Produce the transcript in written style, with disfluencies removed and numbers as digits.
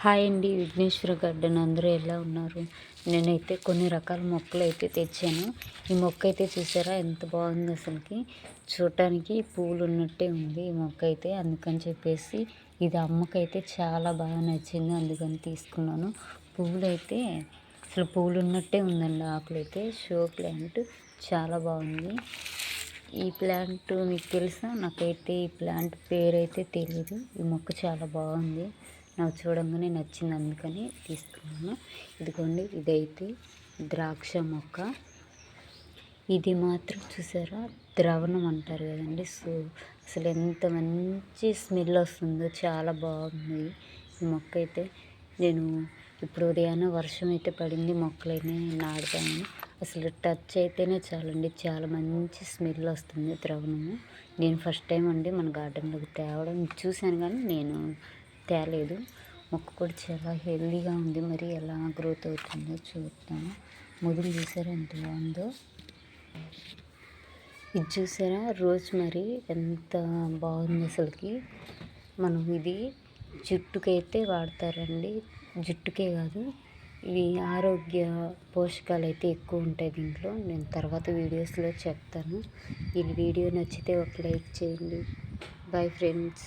Hi అండి, Vighneshwara garden. అందరూ ఎలా ఉన్నారు? నేనైతే కొన్ని రకాల మొక్కలు అయితే తెచ్చాను. ఈ మొక్క అయితే చూసారా ఎంత బాగుంది అసలుకి. చూడటానికి పూలు ఉన్నట్టే ఉంది ఈ మొక్క అయితే. అందుకని చెప్పేసి ఇది అమ్మకైతే చాలా బాగా నచ్చింది, అందుకని తీసుకున్నాను. పువ్వులు అయితే అసలు పూలు ఉన్నట్టే ఉందండి. ఆకులు అయితే షో ప్లాంట్ చాలా బాగుంది. ఈ ప్లాంట్ మీకు తెలుసా? నాకైతే ఈ ప్లాంట్ పేరైతే తెలియదు. ఈ మొక్క చాలా బాగుంది, నాకు చూడంగానే నచ్చింది, అందుకని తీసుకున్నాను. ఇదిగోండి, ఇదైతే ద్రాక్ష మొక్క. ఇది మాత్రం చూసారా, ద్రవణం అంటారు కదండి. సో అసలు ఎంత మంచి స్మెల్ వస్తుందో, చాలా బాగుంది ఈ మొక్క అయితే. నేను ఇప్పుడు ఉదయాన్నే వర్షం అయితే పడింది, మొక్కలైనా నాటుదామని. అసలు టచ్ అయితేనే చాలండి, చాలా మంచి స్మెల్ వస్తుంది ద్రవణము. నేను ఫస్ట్ టైం అండి మన గార్డెన్లోకి తేవడం. చూశాను కానీ నేను తేలేదు. మొక్క కూడా చాలా హెల్దీగా ఉంది. మరి ఎలా గ్రోత్ అవుతుందో చూద్దాము. మొదలు చూసారా ఎంత బాగుందో. ఇది చూసారా రోజ్ మరి ఎంత బాగుంది అసలుకి. మనం ఇది జుట్టుకైతే వాడతారండి, జుట్టుకే కాదు, ఇవి ఆరోగ్య పోషకాలు అయితే ఎక్కువ ఉంటాయి దీంట్లో. నేను తర్వాత వీడియోస్లో చెప్తాను. ఈ వీడియో నచ్చితే ఒక లైక్ చేయండి. Bye friends.